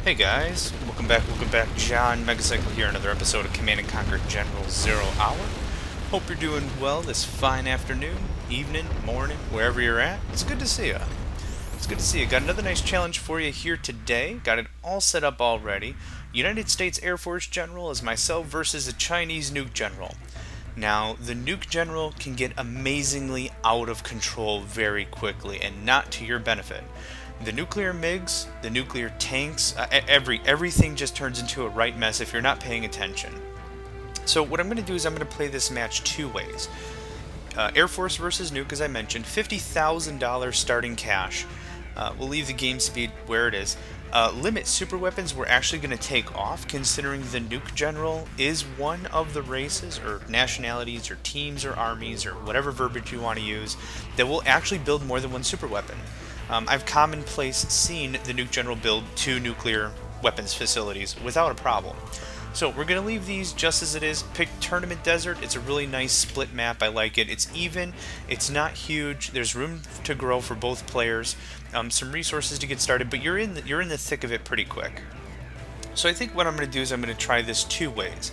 Hey guys, welcome back. John Megacycle here, another episode of Command & Conquer General 0 Hour. Hope you're doing well this fine afternoon, evening, morning, wherever you're at. It's good to see you. Got another nice challenge for you here today. Got it all set up already. United States Air Force General is myself versus a Chinese Nuke General. Now, the Nuke General can get amazingly out of control very quickly, and not to your benefit. The nuclear MiGs, the nuclear tanks, everything just turns into a right mess if you're not paying attention. So what I'm going to do is I'm going to play this match two ways. Air Force versus Nuke, as I mentioned, $50,000 starting cash. We'll leave the game speed where it is. Limit super weapons we're actually going to take off, considering the Nuke General is one of the races, or nationalities, or teams, or armies, or whatever verbiage you want to use, that will actually build more than one super weapon. I've commonplace seen the Nuke General build 2 nuclear weapons facilities without a problem. So we're going to leave these just as it is. Pick Tournament Desert. It's a really nice split map. I like it. It's even. It's not huge. There's room to grow for both players. Some resources to get started, but you're in the thick of it pretty quick. So I think what I'm going to do is I'm going to try this two ways.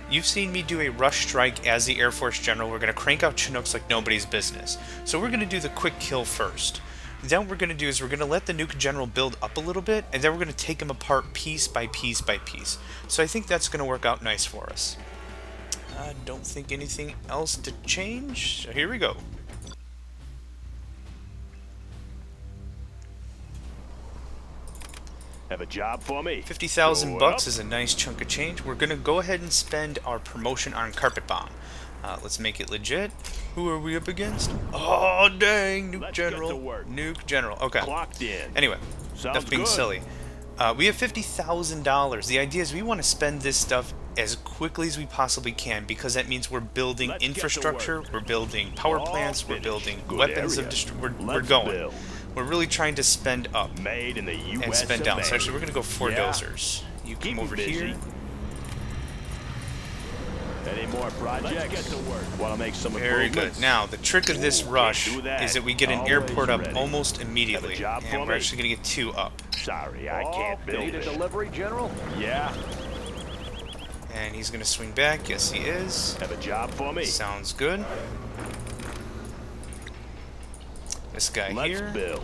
You've seen me do a rush strike as the Air Force General. We're going to crank out Chinooks like nobody's business. So we're going to do the quick kill first. Then what we're going to do is we're going to let the Nuke General build up a little bit, and then we're going to take him apart piece by piece by piece. So I think that's going to work out nice for us. I don't think anything else to change, so here we go. Have a job for me. 50,000 bucks is a nice chunk of change. We're going to go ahead and spend our promotion on Carpet Bomb. Let's make it legit. Who are we up against? Oh, dang, Nuke General. Nuke General. Okay. Clocked in. Anyway, Sounds enough being good. silly. We have $50,000. The idea is we want to spend this stuff as quickly as we possibly can, because that means we're building infrastructure, we're building power plants, we're building weapons of destruction. We're going. Build. We're really trying to spend up Made in the US and spend down. So actually, we're going to go 4 dozers. You Keep come over busy. here. Any more projects? Let's get to work. Want to make some Very good. improvements? Now, the trick of this rush do that. is that we get an Always airport up ready. almost immediately, job for and we're me? actually going to get 2 up. Sorry, I can't build Need a it. delivery, General? Yeah. And he's going to swing back. Yes, he is. Have a job for me. Sounds good. This guy Let's here. build.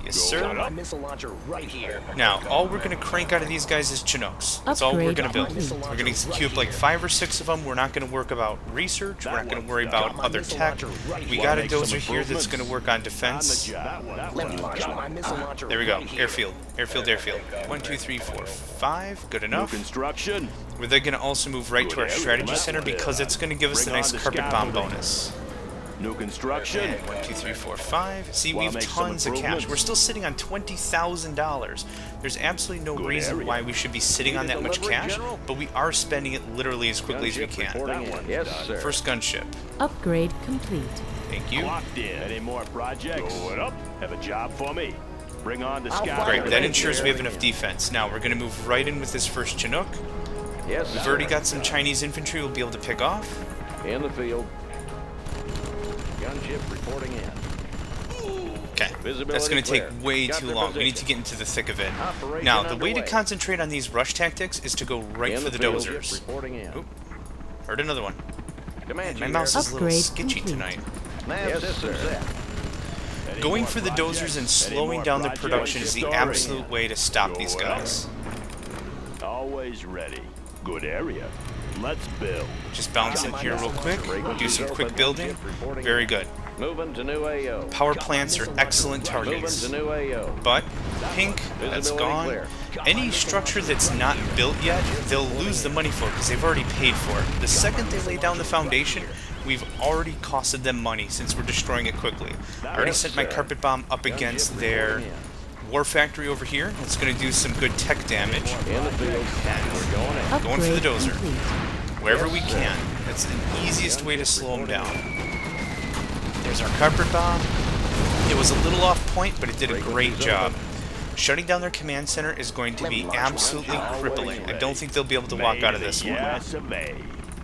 Yes, Go sir. on My up. missile launcher right here. Now, all we're going to crank out of these guys is Chinooks. That's all we're going to build. We're going to queue up like 5 or 6 of them. We're not going to work about research. We're not going to worry about other tech. We got a dozer here that's going to work on defense. Let me launch my missile launcher There we go. right here. Airfield. Airfield. 1, 2, 3, 4, 5. Good New enough. construction. We're then going to also move right to our strategy center, because it's going to give us the Bring nice on the carpet bomb scaffolding. bonus. New construction. And 1, 2, 3, 4, 5. See, we Wanna have make some tons of cash. improvements? We're still sitting on $20,000. There's absolutely no Good reason area. why we should be sitting on that much delivery, cash, General? but we are spending it literally as quickly as we Gunship can. reporting That in. one's Yes, done. sir. First gunship. Upgrade complete. Thank you. Clocked in. Any more projects? Going up. Have a job for me. Bring on the I'll scout. Great. That Right ensures there. we have enough defense. Now, we're going to move right in with this first Chinook. Yes, We've sir. already got some Chinese infantry we'll be able to pick off. In the field. Gunship reporting in. Okay, Visibility that's going to clear. take way Got too their long. We need position. to get into the thick of it. Operation Now, the way to underway. concentrate on these rush tactics is to go right In for the field. dozers. Reporting in. Oop. Heard another one. Command My you mouse here. is a little Upgrade sketchy complete. tonight. Nav system set. Any Going more for the projects? dozers and Any slowing more down the projects? production is the Story. absolute way to stop these Going up. guys. Always ready. Good area. Let's build. Just bounce in here real quick, do some quick building. Very good. Moving to new AO. Power plants are excellent Moving targets. to new AO. But pink, that's Visibility gone. clear. Any structure that's not built yet, they'll lose the money for it because they've already paid for it. The second they lay down the foundation, we've already costed them money since we're destroying it quickly. I already Yes, sent my sir. carpet bomb up against their war factory over here. It's going to do some good tech damage. In the field. We're going in. Going for the Upgrade dozer. complete. Wherever we can. That's the easiest way to slow them down. There's our carpet bomb. It was a little off point, but it did a great job. Shutting down their command center is going to be absolutely crippling. I don't think they'll be able to walk out of this one. Yes, obey.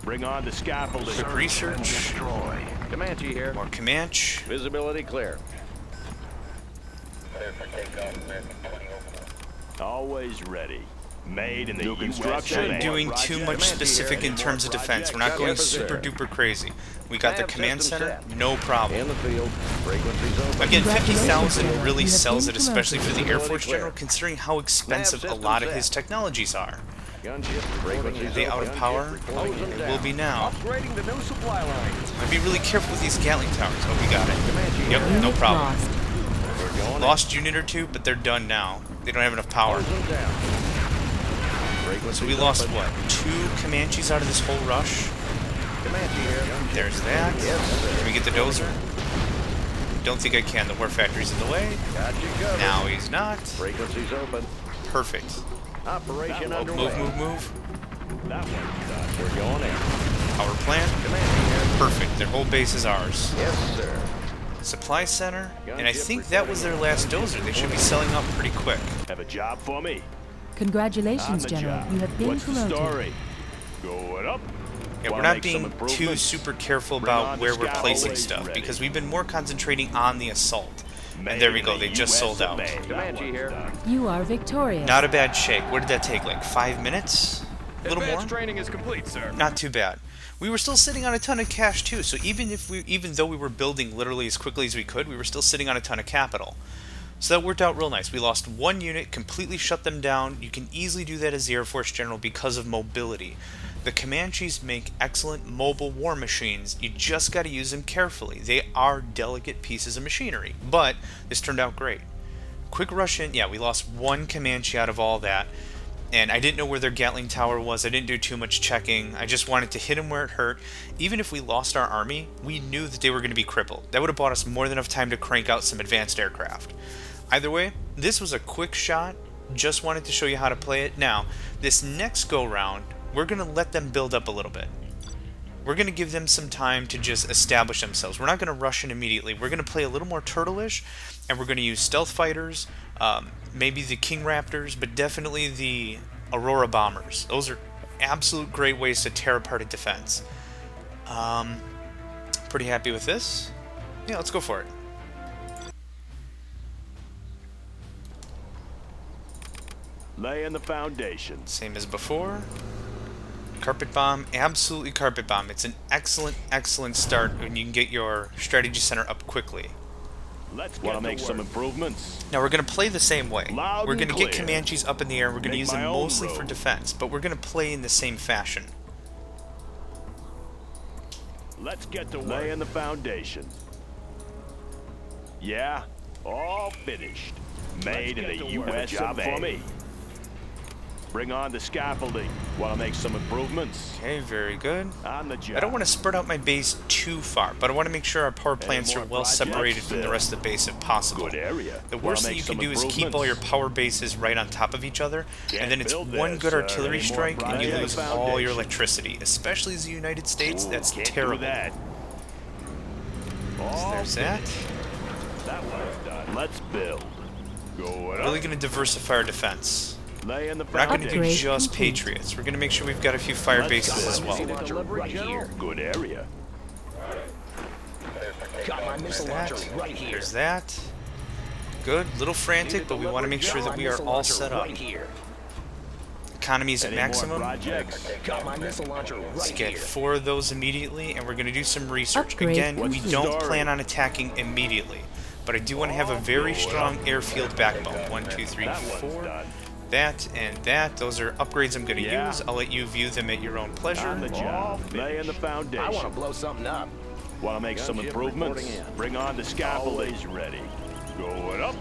Bring on the scaffolding. Quick research. Comanche here. More Comanche. Visibility clear. Always ready. Made in the New USA. construction. Not doing too much Command specific here. in terms of defense. We're not Got going it, sir. super duper crazy. We got the Nav command system center, set. no problem. In the field. Frequencies open. Again, 50,000 Congratulations, really you have sells been it, especially for the Air promoted. Force General, considering how expensive a system lot of set. his technologies are. Gunship frequencies Are they out of open. power? Gunship reporting They in. will be now. Upgrading the new supply lines. I'd be really careful with these Gatling towers. Oh, we got it. Comanche Yep, here. no problem. Lost. We're going Lost unit or two, but they're done now. They don't have enough power. Close them down. Frequencies So we lost, open. what, 2 Comanches out of this whole rush? Comanche here. There's that. Yes, Can we get the dozer? Don't think I can. The war factory's in the way. got you covered. Now he's not. Frequencies open. Perfect. Operation underway. Move, move, move. That one's done. We're going in. Power plant. Comanche here. Perfect. Their whole base is ours. Yes, sir. Supply center. And I think that was their last dozer. They should be selling out pretty quick. Have a job for me. On Congratulations, the General. job. You have been What's the promoted. story? Going up. Yeah, we're Wanna not make some being too improvements? super careful Bring on about the where we're scout. placing Always stuff ready. because we've been more concentrating on the assault. Made And there we in go. the They just sold out. USA. That Comanche one's here. done. You are victorious. Not a bad shake. What did that take? Like 5 minutes? A little more? Advanced training is complete, sir. Not too bad. We were still sitting on a ton of cash too, so even though we were building literally as quickly as we could, we were still sitting on a ton of capital. So that worked out real nice. We lost 1 unit, completely shut them down. You can easily do that as the Air Force General because of mobility. The Comanches make excellent mobile war machines. You just got to use them carefully. They are delicate pieces of machinery, but this turned out great. Quick rush in. Yeah, we lost 1 Comanche out of all that. And I didn't know where their Gatling tower was. I didn't do too much checking. I just wanted to hit them where it hurt. Even if we lost our army, we knew that they were going to be crippled. That would have bought us more than enough time to crank out some advanced aircraft. Either way, this was a quick shot. Just wanted to show you how to play it. Now, this next go round, we're going to let them build up a little bit. We're going to give them some time to just establish themselves. We're not going to rush in immediately. We're going to play a little more turtle-ish, and we're going to use stealth fighters, maybe the King Raptors, but definitely the Aurora Bombers. Those are absolute great ways to tear apart a defense. Pretty happy with this. Yeah, let's go for it. Laying the foundation. Same as before. Carpet bomb, absolutely carpet bomb. It's an excellent, excellent start when you can get your strategy center up quickly. Let's want to make some improvements. Now we're going to play the same way. Loud We're going to and get clear. Comanches up in the air. We're going to Make use them my own mostly for road. defense, but we're going to play in the same fashion. Let's get to laying the foundation. Yeah, all finished. Made in the USA. Job for me. Bring on the scaffolding. Want to make some improvements? Okay, very good. On the job. I don't want to spread out my base too far, but I want to make sure our power plants are more well projects? separated from the rest of the base if possible. Good area. The Wanna worst thing make you can some do is keep all your improvements? power bases right on top of each other, Can't and then it's build one this, good sir. artillery Any more strike and you projects? lose all your Foundation. electricity, especially as the United States. Ooh, That's can't terrible. Do that. All There's that. That one's done. Let's build. Going up. Really going to diversify our defense. Laying the We're not going to do Upgrade just complete. Patriots. We're going to make sure we've got a few fire bases as well. Delivery, General. Good area. Got my There's missile that. launcher right here. There's that. Good. Little frantic, but we want to make sure that we are all set up. Right here. Economy's at Any more maximum. projects? Got my missile launcher Let's right get here. 4 of those immediately, and we're going to do some research. Upgrade Again, we complete. don't Story. plan on attacking immediately, but I do want to have a very strong airfield backbone. 1, 2, 3, That one's 4. done. That and that. Those are upgrades I'm going to Yeah. use. I'll let you view them at your own pleasure. On the job. Laying the I foundation. want to blow something up. Want to make some Gunship improvements? reporting in. Bring on the scaffolding. Ready. Going up.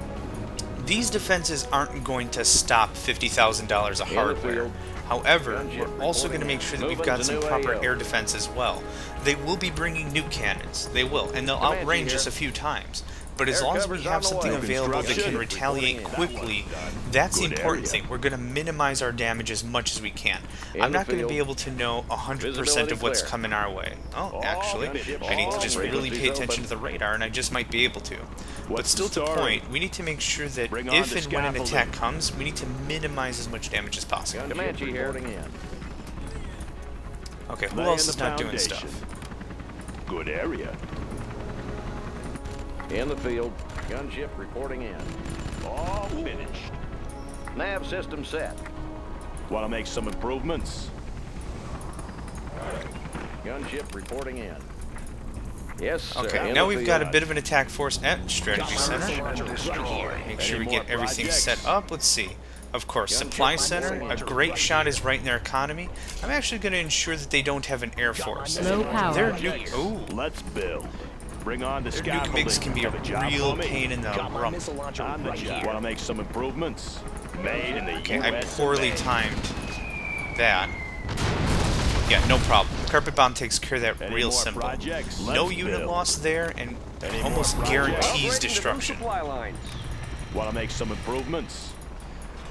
These defenses aren't going to stop $50,000 of hardware. field. However, Gunship we're also going to reporting make in. sure that we've Moving got to some new proper AO. air defense as well. They will be bringing nuke cannons. They will, and they'll Comanche outrange here. us a few times. But as Air long as we cover's have on the something way. available that can Construction. retaliate Reporting in. quickly, That one's done. that's the Good important area. thing. We're going to minimize our damage as much as we can. In I'm the not going to be field. able to know 100% Visibility of what's clear. coming our way. Oh, actually, gunship I need to all just really frequencies pay attention open. to the radar, and I just might be able to. But What's still, the to the story? point, we need to make sure that Bring on if the and when an scaffolding. attack comes, we need to minimize as much damage as possible. Comanche here. Reporting in. Okay, who Laying else the is not doing foundation. stuff? Good area. In the field. Gunship reporting in. All finished. Nav system set. Want to make some improvements? Gunship reporting in. Yes, sir. Okay, In now the we've got a field. bit of an attack force at Strategy Got my missile Center. launcher right here. Make sure we Any more get everything projects? set up. Let's see. Of course, Supply Center, a great shot is right in their economy. I'm actually going to ensure that they don't have an Air Force. Low power. Their nuke, ooh, Let's build. Bring on the their nuke scaffolding. mix can be a Have job real for me. pain in the Got my rump. missile launcher On the right job. here. Want to make some improvements? Made in the Okay, I US poorly of A. timed that. Yeah, no problem. Carpet Bomb takes care of that Any real more simple. projects? No Let's unit build. loss there, and Any more almost projects? guarantees destruction. lines. Want to make some improvements?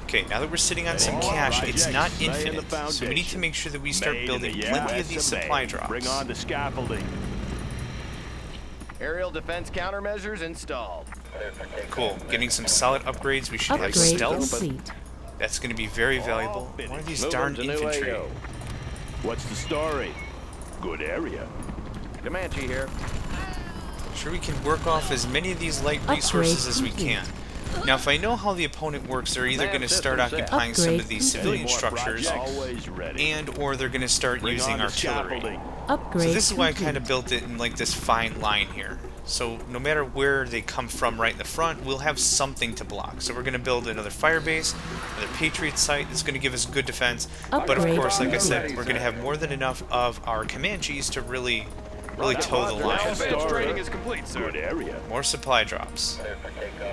Okay, now that we're sitting on Any some more cash, it's projects? not Lay in the infinite, so we need to foundation. make sure that we start Made in building the plenty of US these of A. supply drops. Bring on the scaffolding. Aerial defense countermeasures installed. Cool. Getting some solid upgrades. We should have Upgrade stealth. complete. That's going to be very valuable. One of these darn Moving to new infantry. AO. What's the story? Good area. Comanche here. Sure we can work off as many of these light resources as we can. Now, if I know how the opponent works, they're either going to start occupying some of these Upgrade civilian Any more structures, projects? Always ready. and or they're going to start Bring using on the artillery. scaffolding. Upgrade So this is why I complete. kind of built it in like this fine line here. So no matter where they come from right in the front, we'll have something to block. So we're going to build another fire base, another Patriot site that's going to give us good defense. But of Upgrade course, like I complete. said, we're going to have more than enough of our Comanches to really toe the line. Training is complete, sir. Good area. More supply drops.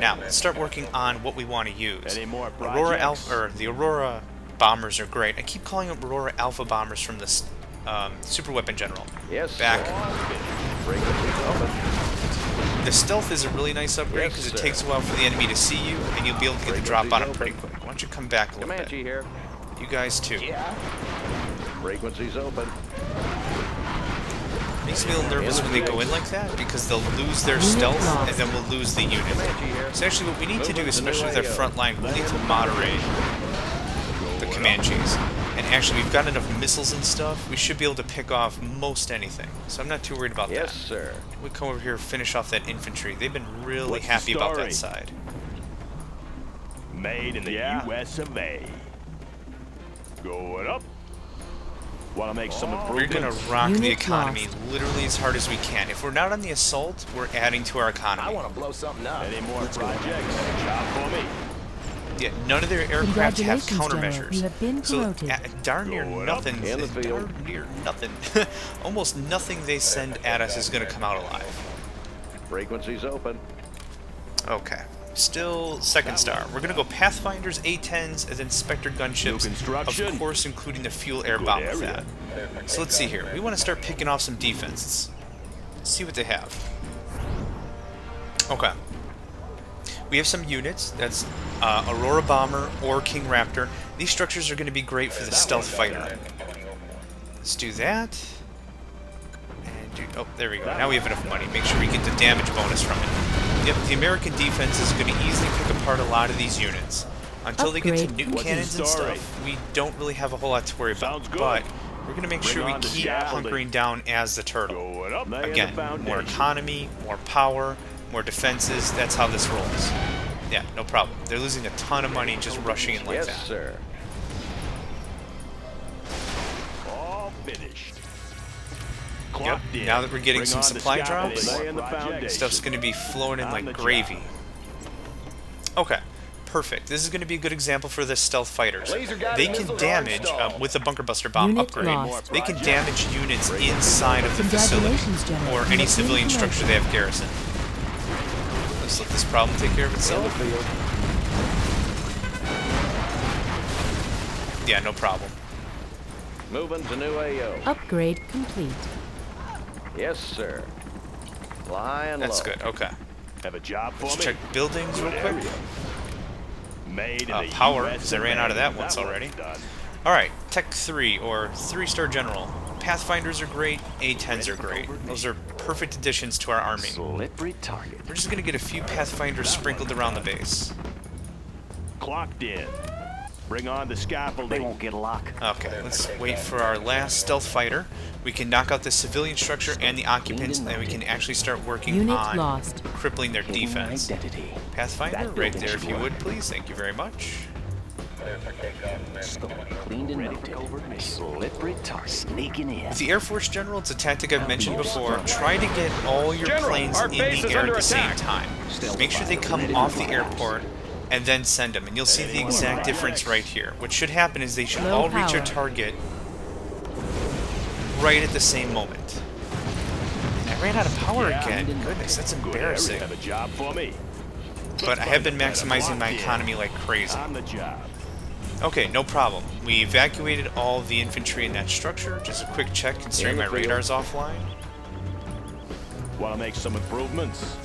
Now, let's start working on what we want to use. Any more Aurora projects? Alpha, or the Aurora bombers are great. I keep calling them Aurora Alpha bombers from the Super Weapon General. Yes, Back. Frequencies open. The stealth is a really nice upgrade Yes, because it sir. takes a while for the enemy to see you, and you'll be able to get the drop on them pretty quick. Why don't you come back a little Comanche bit? here. You guys too. Frequencies open. Makes me a little nervous when they go in like that because they'll lose their stealth and then we'll lose the unit. Comanche here. So actually what we need to do, Moving to new especially with their AO. front line, we need to moderate the Comanches. And actually we've got enough missiles and stuff, we should be able to pick off most anything. So I'm not too worried about Yes, that. sir. We come over here and finish off that infantry. They've been really What's the happy about story? that side. Made in the US of A. Going up. Want to make some We're improvements? gonna rock the Unit economy lost. literally as hard as we can. If we're not on the assault, we're adding to our I economy. want to blow something up. Any more Let's go. projects? Job for me. Yeah, none of their aircraft have Congratulations, General. countermeasures. You have been So promoted. darn near Going up. nothing. In the field. Darn near nothing. Almost nothing they send at us is gonna come out alive. Frequencies open. Okay. Still second star. We're gonna go Pathfinders, A-10s, and then Spectre gunships. construction. Of course, including the fuel air Good bomb with area. that. So let's see here. We want to start picking off some defenses. Let's see what they have. Okay. We have some units. That's Aurora Bomber or King Raptor. These structures are going to be great for the stealth fighter. Let's do that. And do, oh, there we go. Now we have enough money. Make sure we get the damage bonus from it. Yep, the American defense is going to easily pick apart a lot of these units. Until they get to Upgrade. nuke What's the cannons and story? stuff, we don't really have a whole lot to worry about. Sounds good. But we're going to make Bring sure we on the keep scaffolding. hunkering down as the turtle. Going up. Laying Again, the more foundation. economy, more power, more defenses. That's how this rolls. Yeah, no problem. They're losing a ton of money just rushing in like Yes, that. sir. All finished. Yep. Clocked in. Now that we're getting Bring some on the supply scaffolding. drops, Laying the foundation. stuff's going to be flowing in On like the gravy. job. Okay, perfect. This is going to be a good example for the stealth fighters. Laser guided They can missiles damage, installed. with the Bunker Buster Bomb Unit upgrade, lost. they can damage units inside of the facility Congratulations, General. or You any have been civilian structure they have garrisoned. Let's let this problem take care of In the itself. field. Yeah, no problem. Moving to new AO. Upgrade complete. Yes, sir. Flying That's low. good. Okay. Have a job for Let's me. check buildings real Good quick. area. Made in the Power, US because I of ran A. out of that once one's already. done. Alright, Tech 3, or 3-star General. Pathfinders are great, A-10s are great. Those are perfect additions to our army. Slippery target. We're just going to get a few Pathfinders sprinkled around the base. Clocked in. Bring on the scaffolding. They won't get a lock. Okay, let's wait for our last stealth fighter. We can knock out the civilian structure and the occupants, and then we can actually start working Unit on lost. crippling their Hidden defense. identity. Pathfinder, That right building there if should you work. would, please. Thank you very much. Cleaned and noted. Slippery target. Sneaking in. With the Air Force General, it's a tactic I've mentioned before. Try to get all your General, planes our in base the is air under at the same attack. time. Make sure they come off the airport and then send them. And you'll see the exact difference right here. What should happen is they should all reach a target right at the same moment. And I ran out of power again. Goodness, that's embarrassing. Have a job for me. But I have been maximizing my economy like crazy. On the job. Okay, no problem. We evacuated all the infantry in that structure. Just a quick check considering my radar's offline. Want to make some improvements?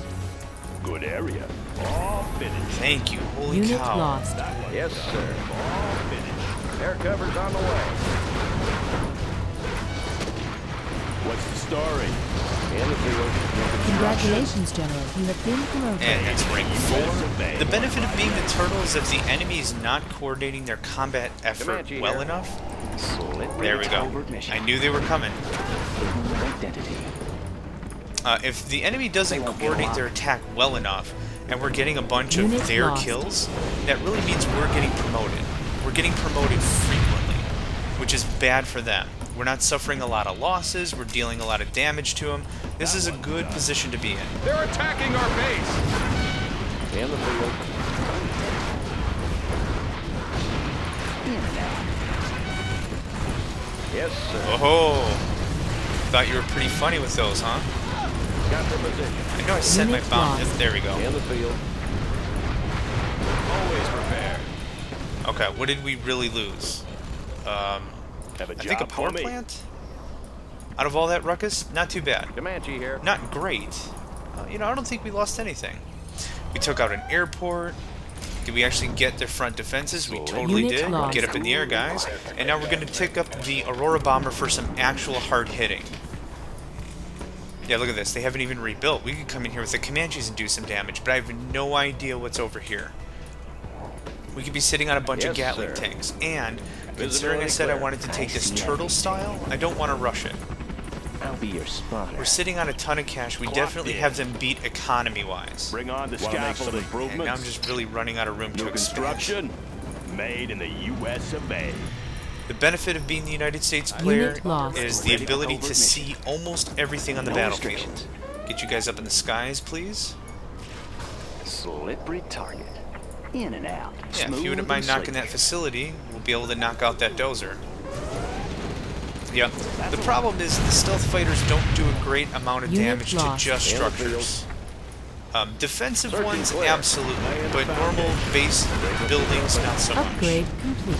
Good area. All finished. Thank you. Holy Unit cow. lost. Yes, sir. All finished. Air cover's on the way. What's the story? In the field. Congratulations, General. You have been promoted. And that's rank 4. The benefit of being the turtle is if the enemy is not coordinating their combat effort Comanche well here. enough. Slippery There we go. covert mission. I knew they were coming. Identity. If the enemy doesn't coordinate their attack well enough, and we're getting a bunch of Unit their lost. kills, that really means we're getting promoted. We're getting promoted frequently, which is bad for them. We're not suffering a lot of losses, we're dealing a lot of damage to them. This is a good position to be in. They're attacking our base. In the field. Yes, sir. Oh, thought you were pretty funny with those, huh? Got the position. I know I set my Unit bomb. lost. There we go. In the field. Always prepared. Okay, what did we really lose? Have a I job think a power for me. plant? Out of all that ruckus? Not too bad. Comanche here. Not great. You know, I don't think we lost anything. We took out an airport. Did we actually get their front defenses? We totally Unit did. lost. Get up in the air, guys. And now we're going to take up the Aurora Bomber for some actual hard hitting. Yeah, look at this. They haven't even rebuilt. We could come in here with the Comanches and do some damage, but I have no idea what's over here. We could be sitting on a bunch of Yes, Gatling sir. tanks. And, considering I said I clear. wanted to take this turtle style, I don't want to rush it. I'll be your spotter. We're sitting on a ton of cash. We Clock definitely in. have them beat economy-wise. Bring on the And now I'm scaffolding. just really running out of room to New expand. construction. Made in the U.S. of A. The benefit of being the United States player Unit lost. is the ability to see almost everything on the No battlefield. restrictions. Get you guys up in the skies, please. Slippery target. In and out. Yeah, if you Smooth wouldn't mind and knocking slick. that facility, we'll be able to knock out that dozer. Yep. The problem is the stealth fighters don't do a great amount of Unit damage to lost. just In the field. structures. Defensive Searching ones, clear. absolutely, but normal base buildings, not so much. Upgrade complete.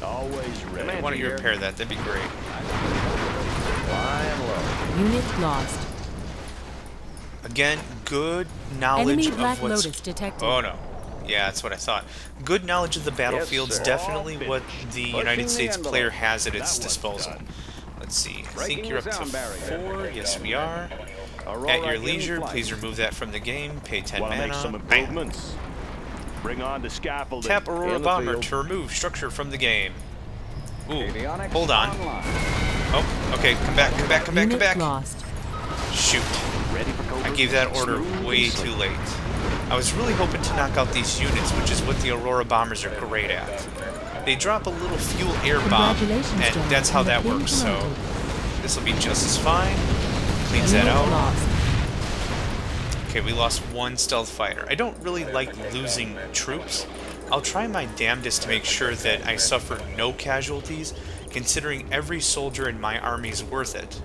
Always ready. Why don't you repair that? That'd be great. Flying low. Unit lost. Again, good knowledge Enemy of Black what's... Lotus detected. Oh no. Yeah, that's what I thought. Good knowledge of the battlefield's sir. definitely what the United the States envelope. player has at its That one's disposal. done. Let's see. I Breaking think you're up the to sound barrier. 4. Yes, we are. Aurora At your in leisure, flight. please remove that from the game. Pay 10 Want to make some mana. Bam. improvements? Bring on the scaffolding. Tap Aurora In the Bomber field. to remove structure from the game. Ooh, Avionics hold on. online. Oh, okay, come back, come back, come back, come Unit back. lost. Shoot. Ready for covert I gave that mission. order Smooth way and too slick. late. I was really hoping to knock out these units, which is what the Aurora Bombers are great at. They drop a little fuel air bomb, Congratulations, and General. that's how You that have been works, so promoted. this will be just as fine. Cleans that Unit out. lost. Okay, we lost one stealth fighter. I don't really like losing troops. I'll try my damnedest to make sure that I suffer no casualties, considering every soldier in my army is worth it.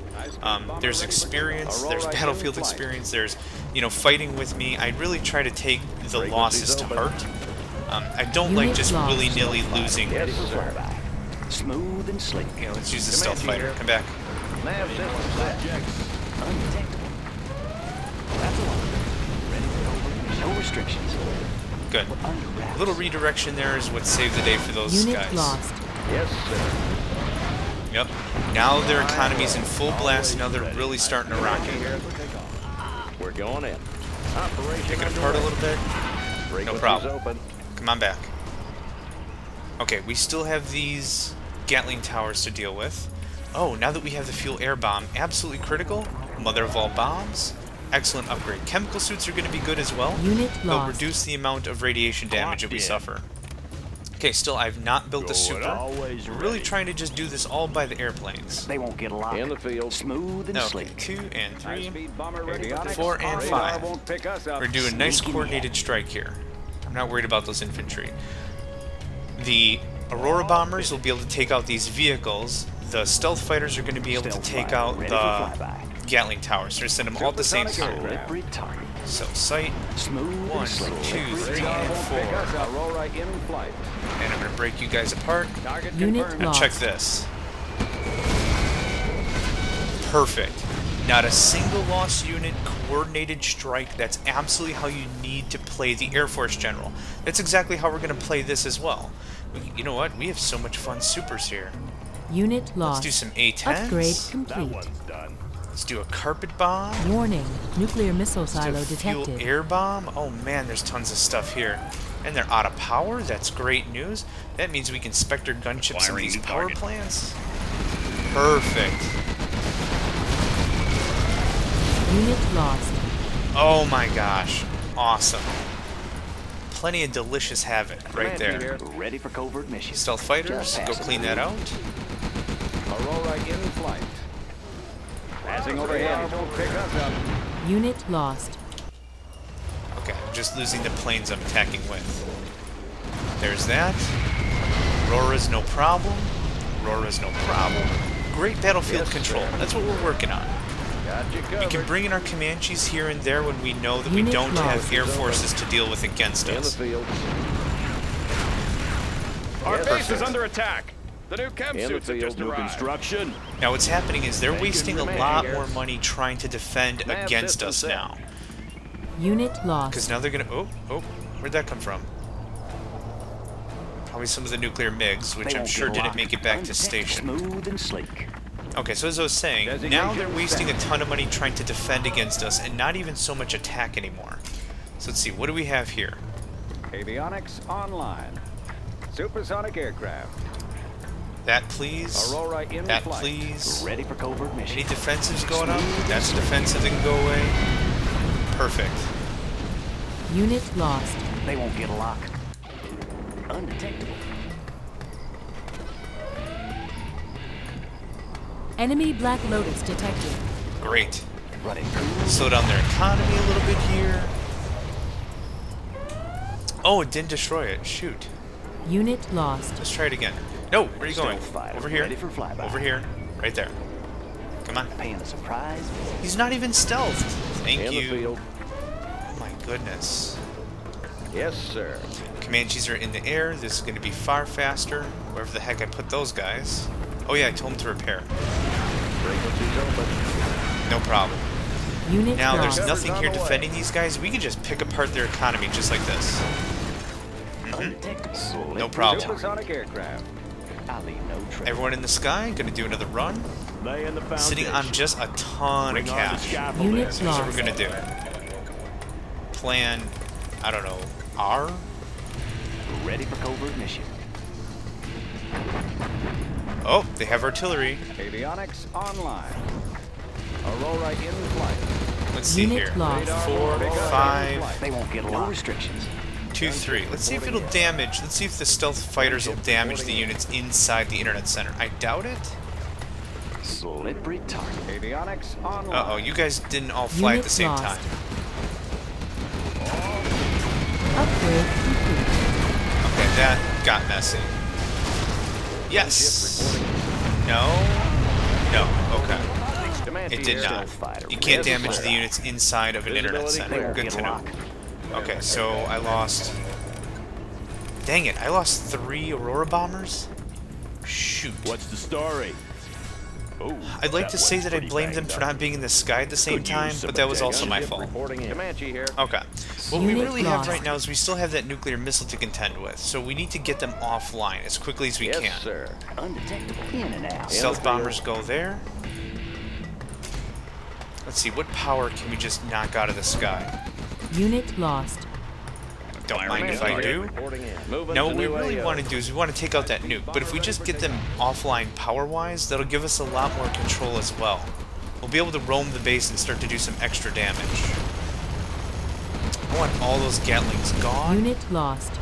There's experience, there's battlefield experience, there's, you know, fighting with me. I really try to take the losses to heart. I don't like Unit just lost. willy-nilly losing. Yes, sir. Smooth and slick. Okay, let's use the stealth fighter. Come back. Nav system set. Undetectable. That's a lot. Ready for covert mission. No restrictions. Good. Under wraps. A little redirection there is what saved the day for those Unit guys. lost. Yes, sir. Yep. Now their economy's in full blast. Now they're really starting to rock it. We're going in. Operation Pick it apart a little bit. Frequencies problem. open. Come on back. Okay, we still have these Gatling towers to deal with. Oh, now that we have the fuel air bomb, absolutely critical. Mother of all bombs. Excellent upgrade. Chemical suits are going to be good as well. Unit They'll lost. reduce the amount of radiation damage that we Locked in. suffer. Okay, still, I've not built the Going super. always We're really ready. trying to just do this all by the airplanes. They won't get a lock. In the field. Smooth and Okay, slick. 2 and 3. High-speed bomber ready for 4 and radar 5. won't pick us up. We're doing a nice Sneaking coordinated strike here. I'm not worried about those infantry. The Aurora bombers will be able to take out these vehicles. The stealth fighters are going to be able to Stealth take fighter, out ready for the flyby. Gatling towers. So send them all at the same time. Slippery target. So sight, Smooth 1, and slick. 2, 3, Radar and won't pick 4. us up. Aurora in flight. And I'm going to break you guys apart. Target Unit confirmed. Now lost. check this. Perfect. Not a single lost unit, coordinated strike. That's absolutely how you need to play the Air Force General. That's exactly how we're going to play this as well. You know what? We have so much fun supers here. Unit Let's lost. do some A-10s. Upgrade That complete. one's done. Let's do a carpet bomb. Warning. Nuclear missile Let's do silo a fuel detected. air bomb. Oh man, there's tons of stuff here. And they're out of power. That's great news. That means we can Spectre gunship some of Firing these new power target. plants. Perfect. Unit lost. Oh my gosh. Awesome. Plenty of delicious havoc right Command there. here. Ready for covert mission. Stealth fighters, Just go passing clean that out. Aurora in flight. Passing overhead. Radar won't pick us up. Unit lost. Okay, I'm just losing the planes I'm attacking with. There's that. Aurora's no problem. Aurora's no problem. Great battlefield Yes, control. sir. That's what we're working on. Got you We covered. can bring in our Comanches here and there when we know that we Unit don't have lost. air forces to deal with against In the us. field. Our Yes, base sir. is under attack. The new chem In the suits have field, just new arrived. construction. Now what's happening is they're Thank you, wasting a Commander. lot more money trying to defend Nav against system us set. now. Unit Because lost. now they're gonna... Oh, where'd that come from? Probably some of the nuclear MiGs, which They I'm won't sure get a didn't lock. make it back to Undetected. station. Smooth and slick. Okay, so as I was saying, now Designation they're wasting a set. ton of money trying to defend against us and not even so much attack anymore. So let's see, what do we have here? Avionics online. Supersonic aircraft. That please. Aurora in That flight. please. Ready for covert mission. Any defensives going up? That's defensive, that can go away. Perfect. Unit lost. They won't get a lock. Undetectable. Enemy Black Lotus detected. Great. Running cool. Slow down their economy a little bit here. Oh, it didn't destroy it. Shoot. Unit lost. Let's try it again. No, where are you going? Stealth fighter, Over here. ready for flyby. Over here. Right there. Come on. Paying a surprise visit. He's not even stealthed. Thank In the you. field. Oh my goodness. Yes, sir. Comanches are in the air. This is going to be far faster. Wherever the heck I put those guys. Oh yeah, I told them to repair. Frequencies open. No problem. Unit Now, there's lost. nothing on here the way. defending these guys. We can just pick apart their economy just like this. Undetectable. Slippery No problem. target. Supersonic aircraft. I'll leave no trace. Everyone in the sky, going to do another run. Laying the foundation. Sitting on just a ton of Bring on the cash. scaffolding. Unit Here's what we're lost. going to do. Plan, I don't know, R? Ready for covert mission. Oh, they have artillery. Avionics online. Aurora in flight. Let's see Unit here. lost. 4, 5, They won't get a lock. No restrictions. 2, 3. Let's see if it'll damage. Let's see if the stealth fighters will damage the units inside the internet center. I doubt it. Slippery target. Avionics online. Uh-oh, you guys didn't all fly at Unit the same lost. time. Upgrade complete. Okay, that got messy. Yes. No. No. Okay. Comanche It did here. not. Fighter. You can't ready damage for the flyby. units inside of an internet Visibility center. They won't Good get to a know. lock. Okay, so I lost... Dang it, I lost 3 Aurora bombers? Shoot. What's the story? Ooh, I'd like to say one's that I pretty blamed them banged for up. not being in the sky at the same Could use time, some but that was protection. also my Ship fault. reporting in. Comanche here. Okay. What we Unit really have lost. right now is we still have that nuclear missile to contend with, so we need to get them offline as quickly as we Yes, can. sir. Undetectable. In and out. Stealth field. bombers go there. Let's see, what power can we just knock out of the sky? Unit lost. Don't mind if I do. Reporting in. Moving No, to what we new really AO. want to do is we want to take out that nuke, but if we just get them offline power-wise, that'll give us a lot more control as well. We'll be able to roam the base and start to do some extra damage. I want all those Gatlings gone. Unit lost.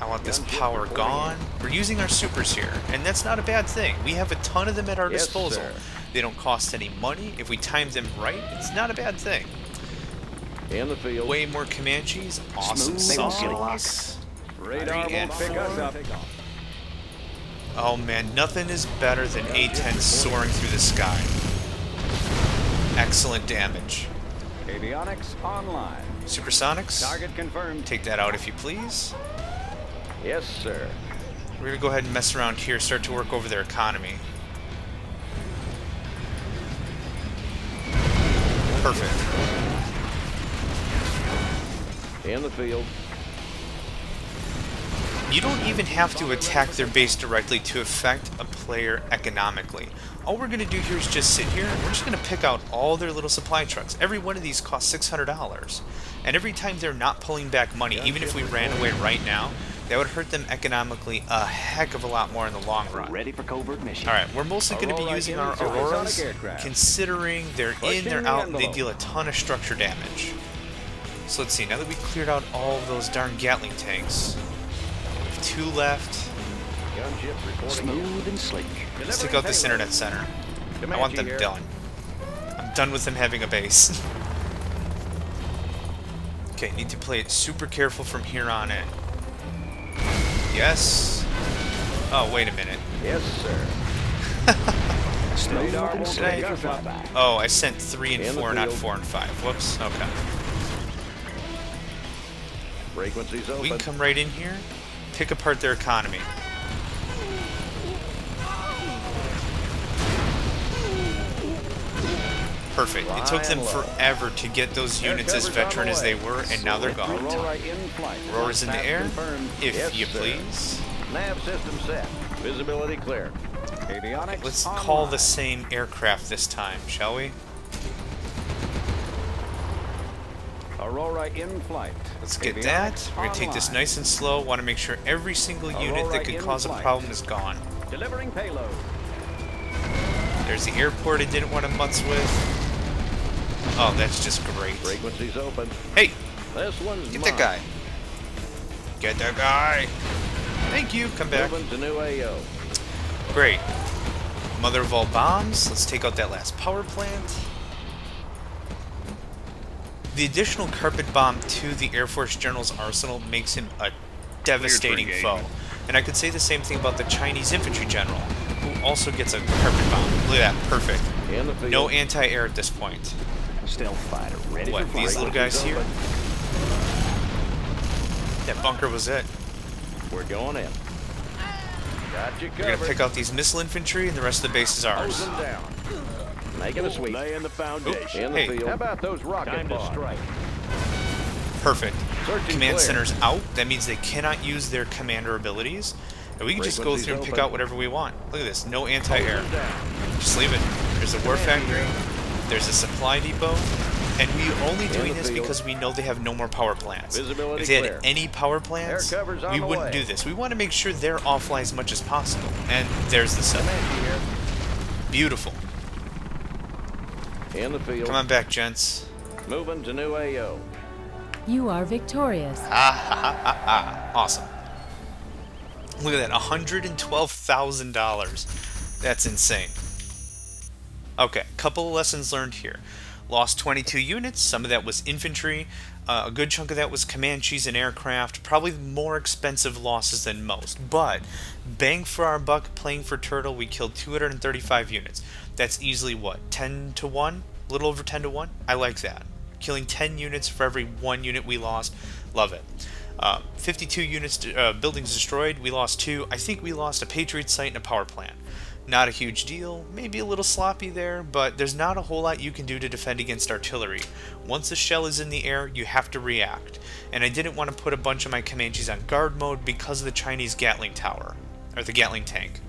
I want this power gone. We're using our supers here, and that's not a bad thing. We have a ton of them at our Yes, disposal. sir. They don't cost any money. If we time them right, it's not a bad thing. In the field. Way more Comanches. Awesome Smooth sauce. Radar won't pick us up. Oh man, nothing is better than A-10 soaring through the sky. Excellent damage. Avionics online. Supersonics? Target confirmed. Take that out if you please. Yes, sir. We're gonna go ahead and mess around here, start to work over their economy. Perfect. In the field. You don't even have to attack their base directly to affect a player economically. All we're going to do here is just sit here, and we're just going to pick out all their little supply trucks. Every one of these costs $600. And every time they're not pulling back money, even if we ran away right now, that would hurt them economically a heck of a lot more in the long run. Ready for covert mission. Alright, we're mostly going to be using our Auroras, considering they're in, they're out, and they deal a ton of structure damage. So let's see, now that we cleared out all of those darn Gatling tanks, we have 2 left. Gunship reporting. Smooth and sleek. Let's take out this internet center. I want them done. I'm done with them having a base. Okay, need to play it super careful from here on in. Yes. Oh, wait a minute. Yes, sir. Smooth Radar and won't sleek. pick us up. Oh, I sent 3 and In the 4, not field. 4 and 5. Whoops. Okay. Frequencies open. We can come right in here, pick apart their economy. Perfect. It took them forever to get those units as veteran as they were, and now they're gone. Aurora in flight. Roars in the Path air, confirmed. if Yes, you sir. please. Nav system set. Visibility clear. Avionics Let's online. call the same aircraft this time, shall we? Aurora in flight. Let's get Avionics that. We're going to take this online. nice and slow. Want to make sure every single unit Aurora that could in cause a flight. problem is gone. Delivering payload. There's the airport I didn't want to mutz with. Oh, that's just great. Frequencies open. Hey, This one's get mine. that guy. Get that guy. Thank you. Come back. Moving to new AO. Great. Mother of all bombs. Let's take out that last power plant. The additional carpet bomb to the Air Force General's arsenal makes him a devastating foe. And I could say the same thing about the Chinese infantry general, who also gets a carpet bomb. Look at that. Perfect. In the field. No anti-air at this point. Stealth fighter ready What, for these flight. little guys here? That bunker was it. We're going in. Got you We're going to covered. pick out these missile infantry, and the rest of the base is Hose ours. them down. Making a sweep. Laying the foundation. In the Hey. field. How about those rocket Time to bombs? strike. Perfect. Searching Command clear. center's out. That means they cannot use their commander abilities. And we can just go through and pick Frequencies out whatever we want. Look at this. No Hose anti-air. them down. Just leave it. There's a war factory. There's a supply depot. And we're only doing the this field. because we know they have no more power plants. Visibility If they had clear. any power plants, Air cover's on we the wouldn't way. do this. We want to make sure they're offline as much as possible. And there's the cell. Comanche here. Beautiful. In the field. Come on back, gents. Moving to new AO. You are victorious. Awesome. Look at that, $112,000. That's insane. Okay, couple of lessons learned here. Lost 22 units, some of that was infantry, a good chunk of that was Comanches and aircraft, probably more expensive losses than most. But, bang for our buck, playing for Turtle, we killed 235 units. That's easily what, 10 to 1? A little over 10 to 1? I like that. Killing 10 units for every 1 unit we lost, love it. 52 units, buildings destroyed, we lost 2. I think we lost a Patriot site and a power plant. Not a huge deal, maybe a little sloppy there, but there's not a whole lot you can do to defend against artillery. Once the shell is in the air, you have to react. And I didn't want to put a bunch of my Comanches on guard mode because of the Chinese Gatling tower, or the Gatling tank.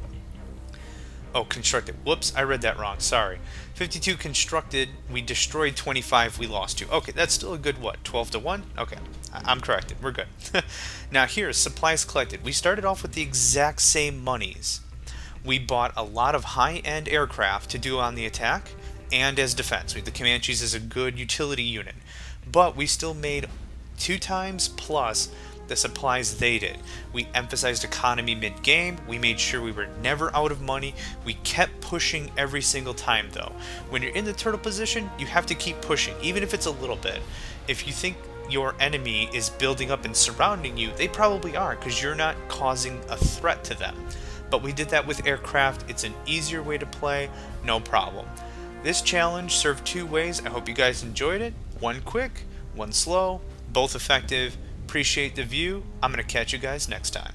Oh, constructed. Whoops, I read that wrong, sorry. 52 constructed, we destroyed 25, we lost 2. Okay, that's still a good, what, 12 to 1? Okay, I'm corrected, we're good. Now here's supplies collected. We started off with the exact same monies. We bought a lot of high-end aircraft to do on the attack and as defense. The Comanches is a good utility unit. But we still made 2 times plus the supplies they did. We emphasized economy mid-game. We made sure we were never out of money. We kept pushing every single time though. When you're in the turtle position, you have to keep pushing, even if it's a little bit. If you think your enemy is building up and surrounding you, they probably are, because you're not causing a threat to them. But we did that with aircraft. It's an easier way to play, no problem. This challenge served two ways. I hope you guys enjoyed it. One quick, one slow, both effective. Appreciate the view. I'm going to catch you guys next time.